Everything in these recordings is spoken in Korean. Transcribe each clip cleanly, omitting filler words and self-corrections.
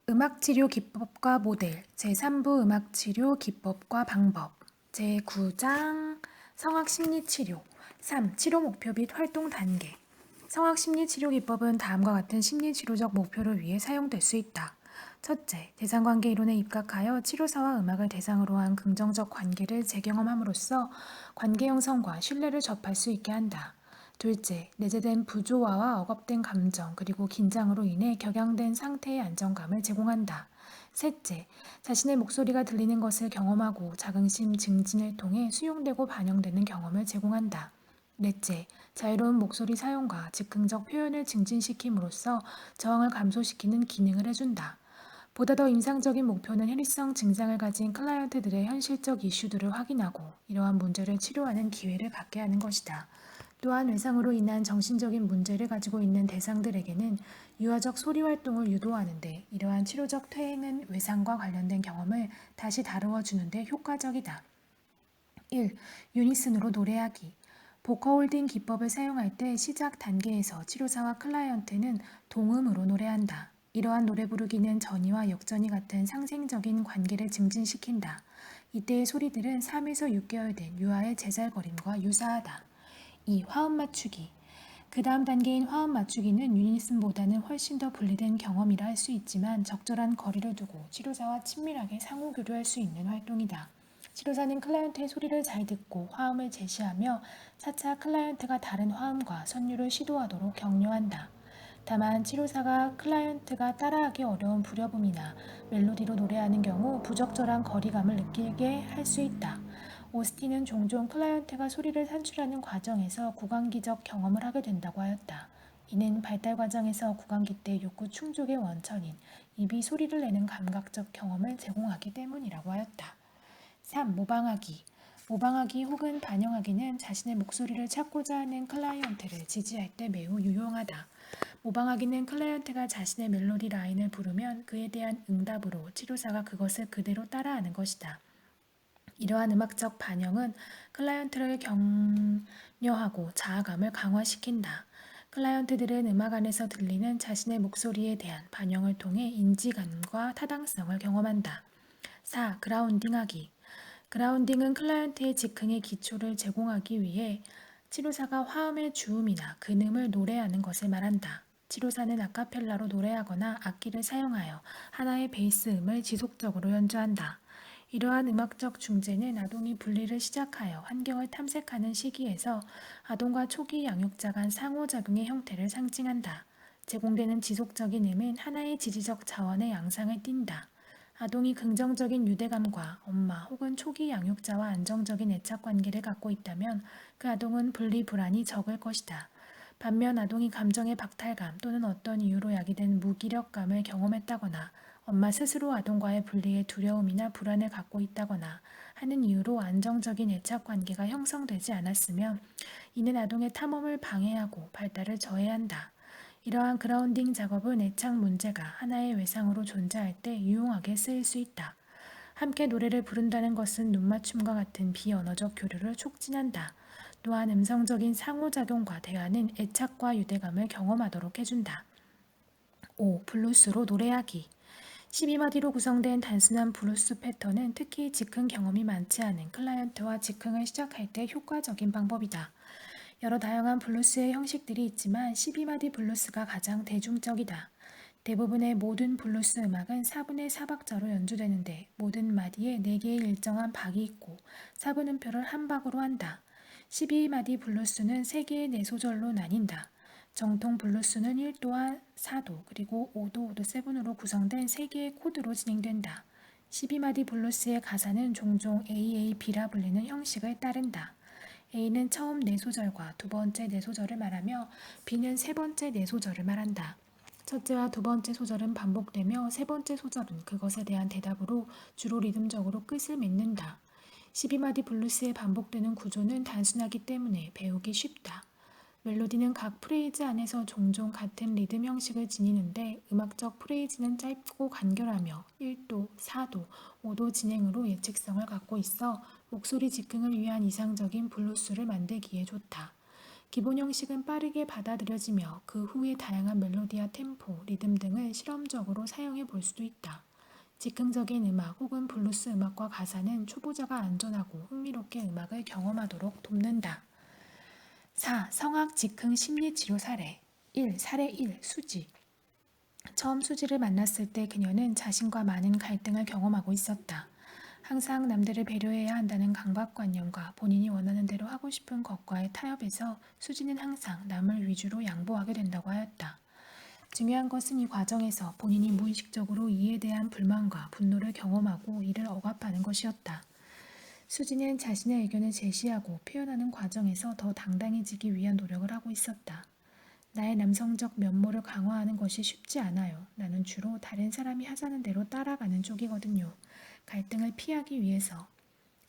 음악치료 기법과 모델 제3부 음악치료 기법과 방법 제9장 성악심리치료 3. 치료 목표 및 활동 단계 성악심리치료 기법은 다음과 같은 심리치료적 목표를 위해 사용될 수 있다. 첫째, 대상관계 이론에 입각하여 치료사와 음악을 대상으로 한 긍정적 관계를 재경험함으로써 관계 형성과 신뢰를 접할 수 있게 한다. 둘째, 내재된 부조화와 억압된 감정 그리고 긴장으로 인해 격양된 상태의 안정감을 제공한다. 셋째, 자신의 목소리가 들리는 것을 경험하고 자긍심 증진을 통해 수용되고 반영되는 경험을 제공한다. 넷째, 자유로운 목소리 사용과 즉흥적 표현을 증진시킴으로써 저항을 감소시키는 기능을 해준다. 보다 더 임상적인 목표는 해리성 증상을 가진 클라이언트들의 현실적 이슈들을 확인하고 이러한 문제를 치료하는 기회를 갖게 하는 것이다. 또한 외상으로 인한 정신적인 문제를 가지고 있는 대상들에게는 유아적 소리 활동을 유도하는데 이러한 치료적 퇴행은 외상과 관련된 경험을 다시 다루어 주는데 효과적이다. 1. 유니슨으로 노래하기 보컬홀딩 기법을 사용할 때 시작 단계에서 치료사와 클라이언트는 동음으로 노래한다. 이러한 노래 부르기는 전이와 역전이 같은 상생적인 관계를 증진시킨다. 이때의 소리들은 3에서 6개월 된 유아의 제잘거림과 유사하다. 2. 화음 맞추기 그 다음 단계인 화음 맞추기는 유니슨보다는 훨씬 더 분리된 경험이라 할 수 있지만 적절한 거리를 두고 치료사와 친밀하게 상호교류할 수 있는 활동이다. 치료사는 클라이언트의 소리를 잘 듣고 화음을 제시하며 차차 클라이언트가 다른 화음과 선율을 시도하도록 격려한다. 다만 치료사가 클라이언트가 따라하기 어려운 불협음이나 멜로디로 노래하는 경우 부적절한 거리감을 느끼게 할 수 있다. 오스틴은 종종 클라이언트가 소리를 산출하는 과정에서 구강기적 경험을 하게 된다고 하였다. 이는 발달 과정에서 구강기 때 욕구 충족의 원천인 입이 소리를 내는 감각적 경험을 제공하기 때문이라고 하였다. 3. 모방하기 모방하기 혹은 반영하기는 자신의 목소리를 찾고자 하는 클라이언트를 지지할 때 매우 유용하다. 모방하기는 클라이언트가 자신의 멜로디 라인을 부르면 그에 대한 응답으로 치료사가 그것을 그대로 따라하는 것이다. 이러한 음악적 반영은 클라이언트를 격려하고 자아감을 강화시킨다. 클라이언트들은 음악 안에서 들리는 자신의 목소리에 대한 반영을 통해 인지감과 타당성을 경험한다. 4. 그라운딩하기 그라운딩은 클라이언트의 즉흥의 기초를 제공하기 위해 치료사가 화음의 주음이나 근음을 노래하는 것을 말한다. 치료사는 아카펠라로 노래하거나 악기를 사용하여 하나의 베이스 음을 지속적으로 연주한다. 이러한 음악적 중재는 아동이 분리를 시작하여 환경을 탐색하는 시기에서 아동과 초기 양육자 간 상호작용의 형태를 상징한다. 제공되는 지속적인 음은 하나의 지지적 자원의 양상을 띈다. 아동이 긍정적인 유대감과 엄마 혹은 초기 양육자와 안정적인 애착 관계를 갖고 있다면 그 아동은 분리 불안이 적을 것이다. 반면 아동이 감정의 박탈감 또는 어떤 이유로 야기된 무기력감을 경험했다거나 엄마 스스로 아동과의 분리에 두려움이나 불안을 갖고 있다거나 하는 이유로 안정적인 애착 관계가 형성되지 않았으면 이는 아동의 탐험을 방해하고 발달을 저해한다. 이러한 그라운딩 작업은 애착 문제가 하나의 외상으로 존재할 때 유용하게 쓰일 수 있다. 함께 노래를 부른다는 것은 눈맞춤과 같은 비언어적 교류를 촉진한다. 또한 음성적인 상호작용과 대화는 애착과 유대감을 경험하도록 해준다. 5. 블루스로 노래하기 12마디로 구성된 단순한 블루스 패턴은 특히 즉흥 경험이 많지 않은 클라이언트와 즉흥을 시작할 때 효과적인 방법이다. 여러 다양한 블루스의 형식들이 있지만 12마디 블루스가 가장 대중적이다. 대부분의 모든 블루스 음악은 4분의 4박자로 연주되는데 모든 마디에 4개의 일정한 박이 있고 4분음표를 한 박으로 한다. 12마디 블루스는 3개의 4소절로 나뉜다. 정통 블루스는 1도와 4도 그리고 5도, 5도, 7으로 구성된 3개의 코드로 진행된다. 12마디 블루스의 가사는 종종 AAB라 불리는 형식을 따른다. A는 처음 4소절과 두 번째 4소절을 말하며 B는 세 번째 4소절을 말한다. 첫째와 두 번째 소절은 반복되며 세 번째 소절은 그것에 대한 대답으로 주로 리듬적으로 끝을 맺는다. 12마디 블루스의 반복되는 구조는 단순하기 때문에 배우기 쉽다. 멜로디는 각 프레이즈 안에서 종종 같은 리듬 형식을 지니는데 음악적 프레이즈는 짧고 간결하며 1도, 4도, 5도 진행으로 예측성을 갖고 있어 목소리 즉흥을 위한 이상적인 블루스를 만들기에 좋다. 기본 형식은 빠르게 받아들여지며 그 후에 다양한 멜로디와 템포, 리듬 등을 실험적으로 사용해 볼 수도 있다. 즉흥적인 음악 혹은 블루스 음악과 가사는 초보자가 안전하고 흥미롭게 음악을 경험하도록 돕는다. 4. 성악 즉흥 심리치료 사례 1. 사례 1. 수지 처음 수지를 만났을 때 그녀는 자신과 많은 갈등을 경험하고 있었다. 항상 남들을 배려해야 한다는 강박관념과 본인이 원하는 대로 하고 싶은 것과의 타협에서 수지는 항상 남을 위주로 양보하게 된다고 하였다. 중요한 것은 이 과정에서 본인이 무의식적으로 이에 대한 불만과 분노를 경험하고 이를 억압하는 것이었다. 수지는 자신의 의견을 제시하고 표현하는 과정에서 더 당당해지기 위한 노력을 하고 있었다. 나의 남성적 면모를 강화하는 것이 쉽지 않아요. 나는 주로 다른 사람이 하자는 대로 따라가는 쪽이거든요. 갈등을 피하기 위해서.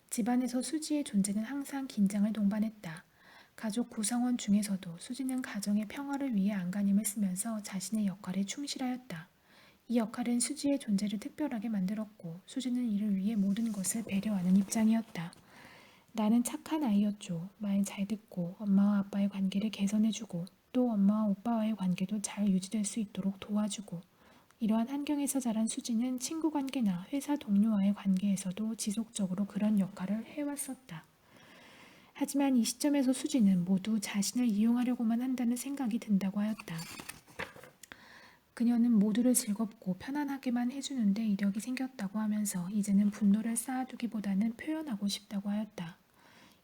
집안에서 수지의 존재는 항상 긴장을 동반했다. 가족 구성원 중에서도 수지는 가정의 평화를 위해 안간힘을 쓰면서 자신의 역할에 충실하였다. 이 역할은 수지의 존재를 특별하게 만들었고 수지는 이를 위해 모든 것을 배려하는 입장이었다. 나는 착한 아이였죠. 말 잘 듣고 엄마와 아빠의 관계를 개선해주고 또 엄마와 오빠와의 관계도 잘 유지될 수 있도록 도와주고 이러한 환경에서 자란 수지는 친구 관계나 회사 동료와의 관계에서도 지속적으로 그런 역할을 해왔었다. 하지만 이 시점에서 수지는 모두 자신을 이용하려고만 한다는 생각이 든다고 하였다. 그녀는 모두를 즐겁고 편안하게만 해주는데 이력이 생겼다고 하면서 이제는 분노를 쌓아두기보다는 표현하고 싶다고 하였다.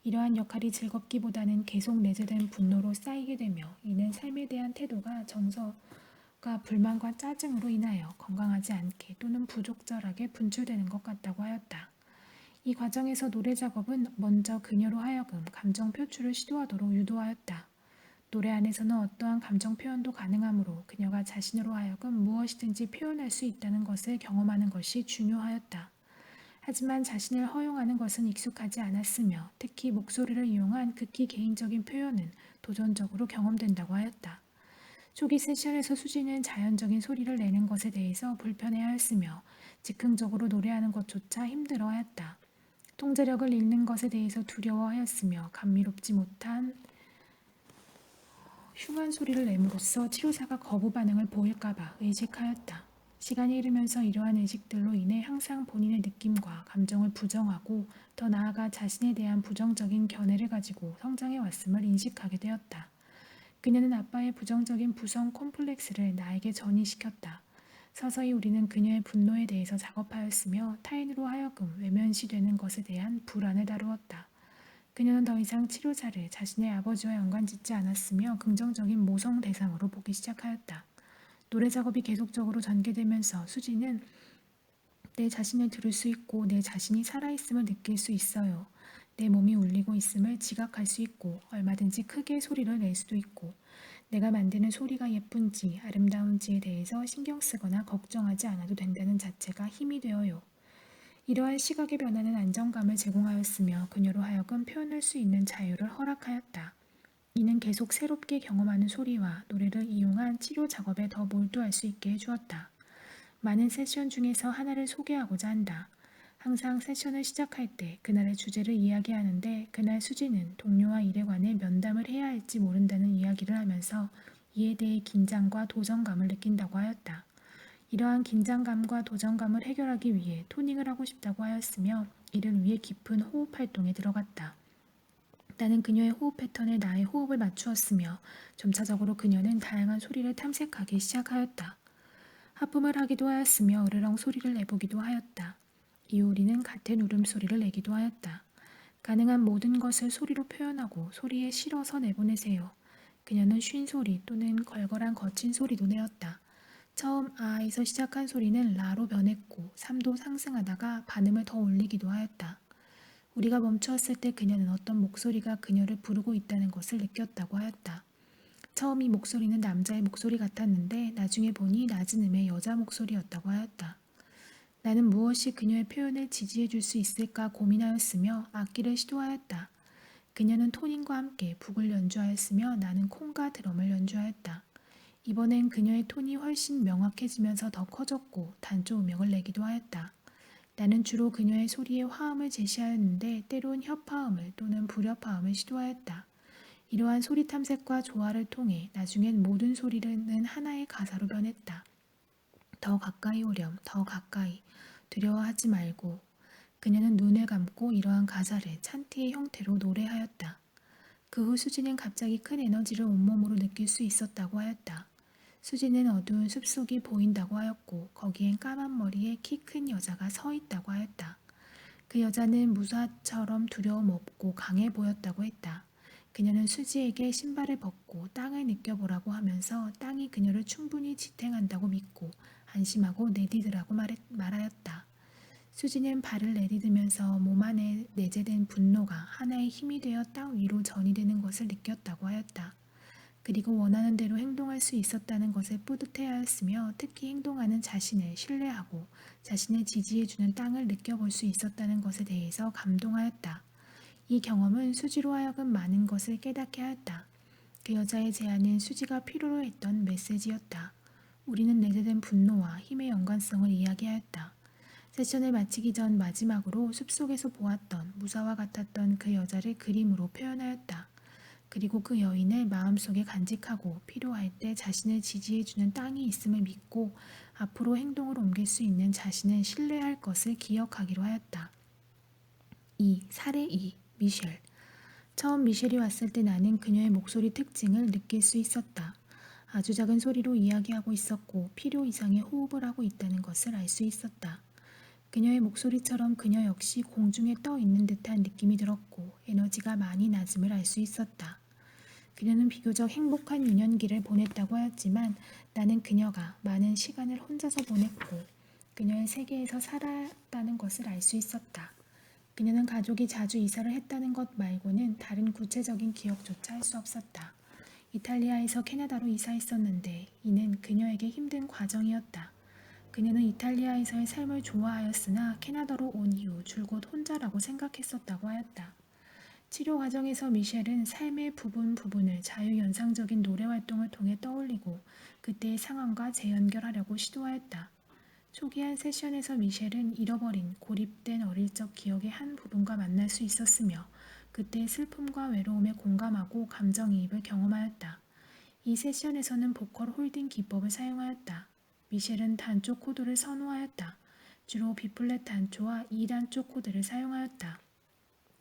이러한 역할이 즐겁기보다는 계속 내재된 분노로 쌓이게 되며 이는 삶에 대한 태도가 정서가 불만과 짜증으로 인하여 건강하지 않게 또는 부적절하게 분출되는 것 같다고 하였다. 이 과정에서 노래 작업은 먼저 그녀로 하여금 감정 표출을 시도하도록 유도하였다. 노래 안에서는 어떠한 감정 표현도 가능하므로 그녀가 자신으로 하여금 무엇이든지 표현할 수 있다는 것을 경험하는 것이 중요하였다. 하지만 자신을 허용하는 것은 익숙하지 않았으며 특히 목소리를 이용한 극히 개인적인 표현은 도전적으로 경험된다고 하였다. 초기 세션에서 수지는 자연적인 소리를 내는 것에 대해서 불편해하였으며 즉흥적으로 노래하는 것조차 힘들어하였다. 통제력을 잃는 것에 대해서 두려워하였으며 감미롭지 못한 흉한 소리를 내므로써 치료사가 거부 반응을 보일까봐 의식하였다. 시간이 흐르면서 이러한 의식들로 인해 항상 본인의 느낌과 감정을 부정하고 더 나아가 자신에 대한 부정적인 견해를 가지고 성장해 왔음을 인식하게 되었다. 그녀는 아빠의 부정적인 부성 콤플렉스를 나에게 전이시켰다. 서서히 우리는 그녀의 분노에 대해서 작업하였으며 타인으로 하여금 외면시되는 것에 대한 불안을 다루었다. 그녀는 더 이상 치료자를 자신의 아버지와 연관짓지 않았으며 긍정적인 모성 대상으로 보기 시작하였다. 노래 작업이 계속적으로 전개되면서 수지는 내 자신을 들을 수 있고 내 자신이 살아있음을 느낄 수 있어요. 내 몸이 울리고 있음을 지각할 수 있고 얼마든지 크게 소리를 낼 수도 있고 내가 만드는 소리가 예쁜지 아름다운지에 대해서 신경 쓰거나 걱정하지 않아도 된다는 자체가 힘이 되어요. 이러한 시각의 변화는 안정감을 제공하였으며 그녀로 하여금 표현할 수 있는 자유를 허락하였다. 이는 계속 새롭게 경험하는 소리와 노래를 이용한 치료 작업에 더 몰두할 수 있게 해주었다. 많은 세션 중에서 하나를 소개하고자 한다. 항상 세션을 시작할 때 그날의 주제를 이야기하는데 그날 수지는 동료와 일에 관해 면담을 해야 할지 모른다는 이야기를 하면서 이에 대해 긴장과 도전감을 느낀다고 하였다. 이러한 긴장감과 도전감을 해결하기 위해 토닝을 하고 싶다고 하였으며 이를 위해 깊은 호흡 활동에 들어갔다. 나는 그녀의 호흡 패턴에 나의 호흡을 맞추었으며 점차적으로 그녀는 다양한 소리를 탐색하기 시작하였다. 하품을 하기도 하였으며 으르렁 소리를 내보기도 하였다. 이후 우리는 같은 울음소리를 내기도 하였다. 가능한 모든 것을 소리로 표현하고 소리에 실어서 내보내세요. 그녀는 쉰 소리 또는 걸걸한 거친 소리도 내었다. 처음 아에서 시작한 소리는 라로 변했고 3도 상승하다가 반음을 더 올리기도 하였다. 우리가 멈추었을 때 그녀는 어떤 목소리가 그녀를 부르고 있다는 것을 느꼈다고 하였다. 처음 이 목소리는 남자의 목소리 같았는데 나중에 보니 낮은 음의 여자 목소리였다고 하였다. 나는 무엇이 그녀의 표현을 지지해 줄 수 있을까 고민하였으며 악기를 시도하였다. 그녀는 토닝과 함께 북을 연주하였으며 나는 콩과 드럼을 연주하였다. 이번엔 그녀의 톤이 훨씬 명확해지면서 더 커졌고 단조 음역을 내기도 하였다. 나는 주로 그녀의 소리에 화음을 제시하였는데 때론 협화음을 또는 불협화음을 시도하였다. 이러한 소리 탐색과 조화를 통해 나중엔 모든 소리는 하나의 가사로 변했다. 더 가까이 오렴, 더 가까이. 두려워하지 말고. 그녀는 눈을 감고 이러한 가사를 찬티의 형태로 노래하였다. 그 후 수지는 갑자기 큰 에너지를 온몸으로 느낄 수 있었다고 하였다. 수지는 어두운 숲속이 보인다고 하였고 거기엔 까만 머리에 키 큰 여자가 서 있다고 하였다. 그 여자는 무사처럼 두려움 없고 강해 보였다고 했다. 그녀는 수지에게 신발을 벗고 땅을 느껴보라고 하면서 땅이 그녀를 충분히 지탱한다고 믿고 안심하고 내디디라고 말하였다. 수지는 발을 내디디면서 몸 안에 내재된 분노가 하나의 힘이 되어 땅 위로 전이되는 것을 느꼈다고 하였다. 그리고 원하는 대로 행동할 수 있었다는 것에 뿌듯해하였으며 특히 행동하는 자신을 신뢰하고 자신을 지지해주는 땅을 느껴볼 수 있었다는 것에 대해서 감동하였다. 이 경험은 수지로 하여금 많은 것을 깨닫게 하였다. 그 여자의 제안은 수지가 필요로 했던 메시지였다. 우리는 내재된 분노와 힘의 연관성을 이야기하였다. 세션을 마치기 전 마지막으로 숲속에서 보았던 무사와 같았던 그 여자를 그림으로 표현하였다. 그리고 그 여인을 마음속에 간직하고 필요할 때 자신을 지지해주는 땅이 있음을 믿고 앞으로 행동을 옮길 수 있는 자신을 신뢰할 것을 기억하기로 하였다. 2. 사례 2. 미셸. 처음 미셸이 왔을 때 나는 그녀의 목소리 특징을 느낄 수 있었다. 아주 작은 소리로 이야기하고 있었고 필요 이상의 호흡을 하고 있다는 것을 알 수 있었다. 그녀의 목소리처럼 그녀 역시 공중에 떠 있는 듯한 느낌이 들었고 에너지가 많이 낮음을 알 수 있었다. 그녀는 비교적 행복한 유년기를 보냈다고 하였지만 나는 그녀가 많은 시간을 혼자서 보냈고 그녀의 세계에서 살았다는 것을 알 수 있었다. 그녀는 가족이 자주 이사를 했다는 것 말고는 다른 구체적인 기억조차 할 수 없었다. 이탈리아에서 캐나다로 이사했었는데 이는 그녀에게 힘든 과정이었다. 그녀는 이탈리아에서의 삶을 좋아하였으나 캐나다로 온 이후 줄곧 혼자라고 생각했었다고 하였다. 치료 과정에서 미셸은 삶의 부분을 자유연상적인 노래 활동을 통해 떠올리고 그때의 상황과 재연결하려고 시도하였다. 초기 한 세션에서 미셸은 잃어버린 고립된 어릴 적 기억의 한 부분과 만날 수 있었으며 그때의 슬픔과 외로움에 공감하고 감정이입을 경험하였다. 이 세션에서는 보컬 홀딩 기법을 사용하였다. 미셸은 단조 코드를 선호하였다. 주로 B플랫 단조와 E 단조 코드를 사용하였다.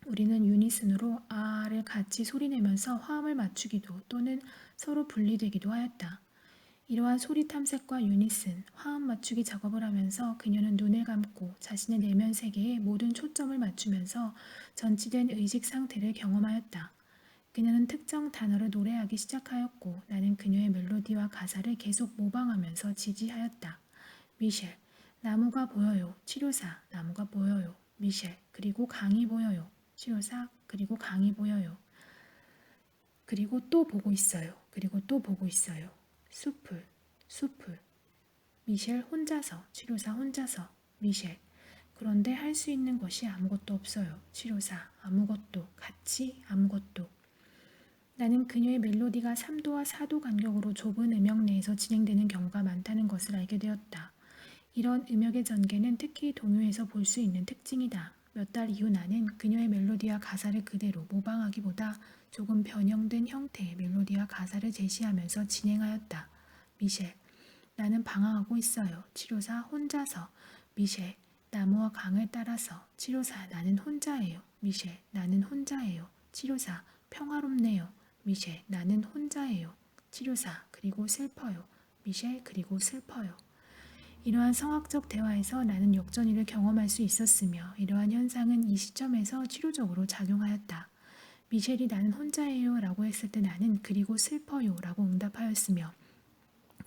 우리는 유니슨으로 아를 같이 소리내면서 화음을 맞추기도 또는 서로 분리되기도 하였다. 이러한 소리 탐색과 유니슨, 화음 맞추기 작업을 하면서 그녀는 눈을 감고 자신의 내면 세계에 모든 초점을 맞추면서 전치된 의식 상태를 경험하였다. 그녀는 특정 단어를 노래하기 시작하였고 나는 그녀의 멜로디와 가사를 계속 모방하면서 지지하였다. 미셸, 나무가 보여요. 치료사, 나무가 보여요. 미셸, 그리고 강이 보여요. 치료사, 그리고 강이 보여요. 그리고 또 보고 있어요. 그리고 또 보고 있어요. 숲을. 미셸 혼자서, 치료사 혼자서. 미셸, 그런데 할 수 있는 것이 아무것도 없어요. 치료사, 아무것도, 같이 아무것도. 나는 그녀의 멜로디가 3도와 4도 간격으로 좁은 음역 내에서 진행되는 경우가 많다는 것을 알게 되었다. 이런 음역의 전개는 특히 동요에서 볼 수 있는 특징이다. 몇 달 이후 나는 그녀의 멜로디와 가사를 그대로 모방하기보다 조금 변형된 형태의 멜로디와 가사를 제시하면서 진행하였다. 미셸, 나는 방황하고 있어요. 치료사 혼자서. 미셸, 나무와 강을 따라서. 치료사, 나는 혼자예요. 미셸, 나는 혼자예요. 치료사, 평화롭네요. 미셸, 나는 혼자예요. 치료사, 그리고 슬퍼요. 미셸, 그리고 슬퍼요. 이러한 성악적 대화에서 나는 역전이를 경험할 수 있었으며 이러한 현상은 이 시점에서 치료적으로 작용하였다. 미셸이 나는 혼자예요 라고 했을 때 나는 그리고 슬퍼요 라고 응답하였으며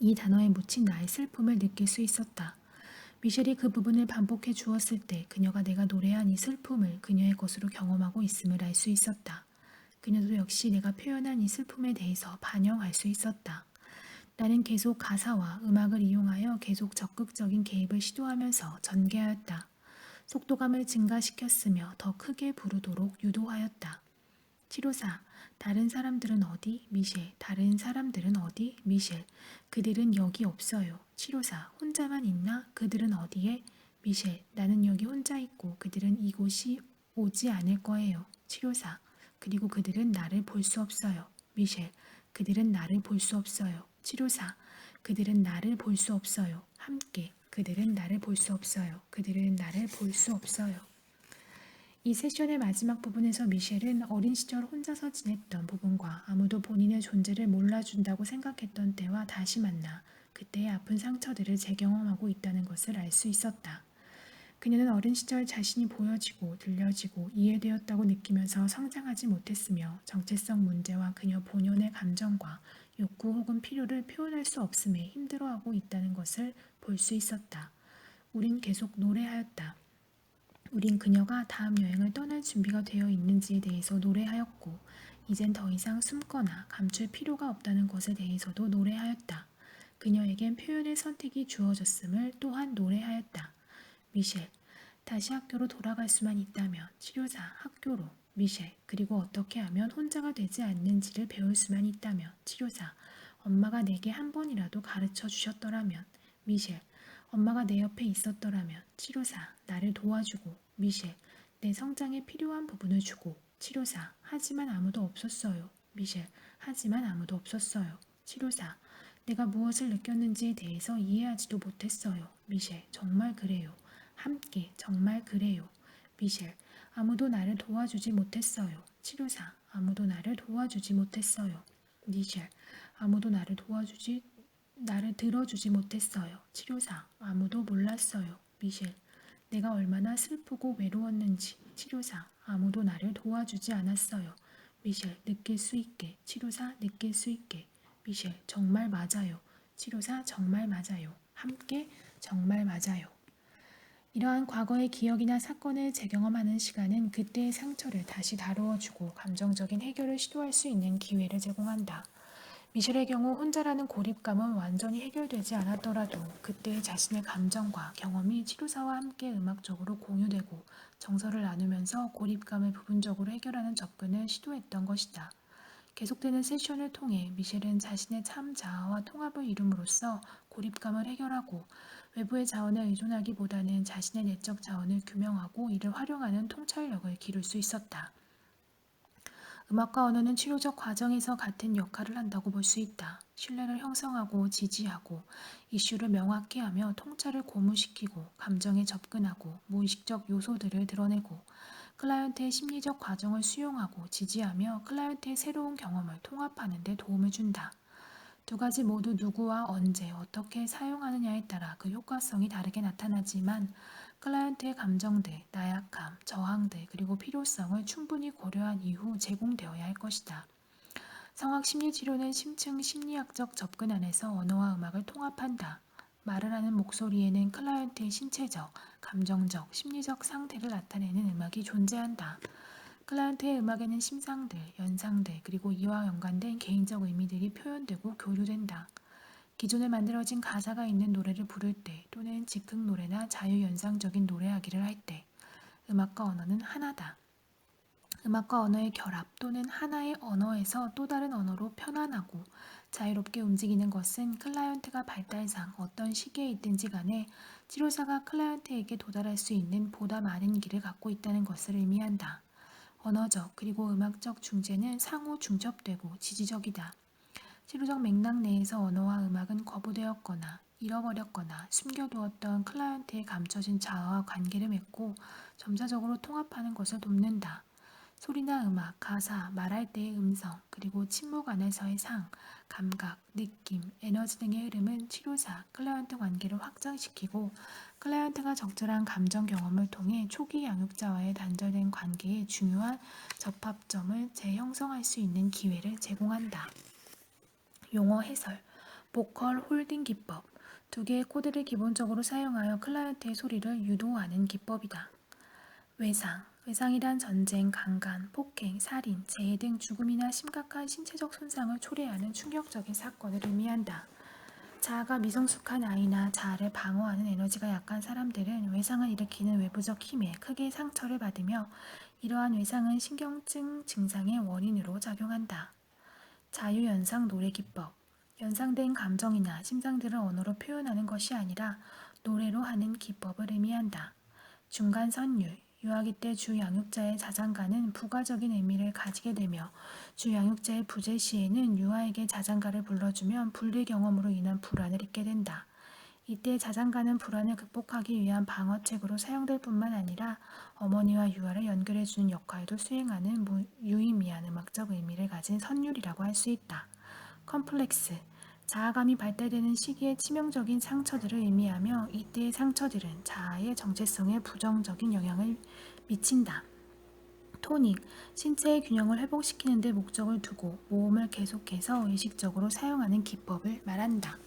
이 단어에 묻힌 나의 슬픔을 느낄 수 있었다. 미셸이 그 부분을 반복해 주었을 때 그녀가 내가 노래한 이 슬픔을 그녀의 것으로 경험하고 있음을 알 수 있었다. 그녀도 역시 내가 표현한 이 슬픔에 대해서 반영할 수 있었다. 나는 계속 가사와 음악을 이용하여 계속 적극적인 개입을 시도하면서 전개하였다. 속도감을 증가시켰으며 더 크게 부르도록 유도하였다. 치료사, 다른 사람들은 어디? 미셸, 다른 사람들은 어디? 미셸, 그들은 여기 없어요. 치료사, 혼자만 있나? 그들은 어디에? 미셸, 나는 여기 혼자 있고 그들은 이곳이 오지 않을 거예요. 치료사, 그리고 그들은 나를 볼 수 없어요. 미셸, 그들은 나를 볼 수 없어요. 치료사, 그들은 나를 볼 수 없어요. 함께, 그들은 나를 볼 수 없어요. 그들은 나를 볼 수 없어요. 이 세션의 마지막 부분에서 미셸은 어린 시절 혼자서 지냈던 부분과 아무도 본인의 존재를 몰라준다고 생각했던 때와 다시 만나 그때의 아픈 상처들을 재경험하고 있다는 것을 알 수 있었다. 그녀는 어린 시절 자신이 보여지고 들려지고 이해되었다고 느끼면서 성장하지 못했으며 정체성 문제와 그녀 본연의 감정과 욕구 혹은 필요를 표현할 수 없음에 힘들어하고 있다는 것을 볼 수 있었다. 우린 계속 노래하였다. 우린 그녀가 다음 여행을 떠날 준비가 되어 있는지에 대해서 노래하였고, 이젠 더 이상 숨거나 감출 필요가 없다는 것에 대해서도 노래하였다. 그녀에겐 표현의 선택이 주어졌음을 또한 노래하였다. 미셸, 다시 학교로 돌아갈 수만 있다면, 치료사, 학교로, 미셸, 그리고 어떻게 하면 혼자가 되지 않는지를 배울 수만 있다면, 치료사, 엄마가 내게 한 번이라도 가르쳐 주셨더라면, 미셸, 엄마가 내 옆에 있었더라면, 치료사, 나를 도와주고, 미셸, 내 성장에 필요한 부분을 주고, 치료사, 하지만 아무도 없었어요. 미셸, 하지만 아무도 없었어요. 치료사, 내가 무엇을 느꼈는지에 대해서 이해하지도 못했어요. 미셸, 정말 그래요. 함께, 정말 그래요. 미셸, 아무도 나를 도와주지 못했어요. 치료사, 아무도 나를 도와주지 못했어요. 미셸, 아무도 나를 들어주지 못했어요. 치료사, 아무도 몰랐어요. 미셸, 내가 얼마나 슬프고 외로웠는지. 치료사, 아무도 나를 도와주지 않았어요. 미셸, 느낄 수 있게. 치료사, 느낄 수 있게. 미셸, 정말 맞아요. 치료사, 정말 맞아요. 함께, 정말 맞아요. 이러한 과거의 기억이나 사건을 재경험하는 시간은 그때의 상처를 다시 다루어주고 감정적인 해결을 시도할 수 있는 기회를 제공한다. 미셸의 경우 혼자라는 고립감은 완전히 해결되지 않았더라도 그때의 자신의 감정과 경험이 치료사와 함께 음악적으로 공유되고 정서를 나누면서 고립감을 부분적으로 해결하는 접근을 시도했던 것이다. 계속되는 세션을 통해 미셸은 자신의 참 자아와 통합을 이룸으로써 고립감을 해결하고 외부의 자원에 의존하기보다는 자신의 내적 자원을 규명하고 이를 활용하는 통찰력을 기를 수 있었다. 음악과 언어는 치료적 과정에서 같은 역할을 한다고 볼 수 있다. 신뢰를 형성하고 지지하고 이슈를 명확히 하며 통찰을 고무시키고 감정에 접근하고 무의식적 요소들을 드러내고 클라이언트의 심리적 과정을 수용하고 지지하며 클라이언트의 새로운 경험을 통합하는 데 도움을 준다. 두 가지 모두 누구와 언제 어떻게 사용하느냐에 따라 그 효과성이 다르게 나타나지만 클라이언트의 감정들, 나약함, 저항들 그리고 필요성을 충분히 고려한 이후 제공되어야 할 것이다. 성악 심리치료는 심층 심리학적 접근 안에서 언어와 음악을 통합한다. 말을 하는 목소리에는 클라이언트의 신체적, 감정적, 심리적 상태를 나타내는 음악이 존재한다. 클라이언트의 음악에는 심상들, 연상들, 그리고 이와 연관된 개인적 의미들이 표현되고 교류된다. 기존에 만들어진 가사가 있는 노래를 부를 때 또는 즉흥 노래나 자유연상적인 노래하기를 할 때 음악과 언어는 하나다. 음악과 언어의 결합 또는 하나의 언어에서 또 다른 언어로 편안하고 자유롭게 움직이는 것은 클라이언트가 발달상 어떤 시기에 있든지 간에 치료사가 클라이언트에게 도달할 수 있는 보다 많은 길을 갖고 있다는 것을 의미한다. 언어적 그리고 음악적 중재는 상호 중첩되고 지지적이다. 치료적 맥락 내에서 언어와 음악은 거부되었거나 잃어버렸거나 숨겨두었던 클라이언트의 감춰진 자아와 관계를 맺고 점차적으로 통합하는 것을 돕는다. 소리나 음악, 가사, 말할 때의 음성, 그리고 침묵 안에서의 상, 감각, 느낌, 에너지 등의 흐름은 치료사, 클라이언트 관계를 확장시키고 클라이언트가 적절한 감정 경험을 통해 초기 양육자와의 단절된 관계의 중요한 접합점을 재형성할 수 있는 기회를 제공한다. 용어 해설, 보컬 홀딩 기법, 두 개의 코드를 기본적으로 사용하여 클라이언트의 소리를 유도하는 기법이다. 외상이란 전쟁, 강간, 폭행, 살인, 재해 등 죽음이나 심각한 신체적 손상을 초래하는 충격적인 사건을 의미한다. 자아가 미성숙한 아이나 자아를 방어하는 에너지가 약한 사람들은 외상을 일으키는 외부적 힘에 크게 상처를 받으며 이러한 외상은 신경증 증상의 원인으로 작용한다. 자유연상 노래 기법, 연상된 감정이나 심상들을 언어로 표현하는 것이 아니라 노래로 하는 기법을 의미한다. 중간 선율, 유아기 때 주양육자의 자장가는 부가적인 의미를 가지게 되며 주양육자의 부재 시에는 유아에게 자장가를 불러주면 분리 경험으로 인한 불안을 잊게 된다. 이때 자장가는 불안을 극복하기 위한 방어책으로 사용될 뿐만 아니라 어머니와 유아를 연결해주는 역할도 수행하는 유의미한 음악적 의미를 가진 선율이라고 할 수 있다. 컴플렉스 자아감이 발달되는 시기의 치명적인 상처들을 의미하며 이때의 상처들은 자아의 정체성에 부정적인 영향을 미친다. 토닉, 신체의 균형을 회복시키는 데 목적을 두고 모험을 계속해서 의식적으로 사용하는 기법을 말한다.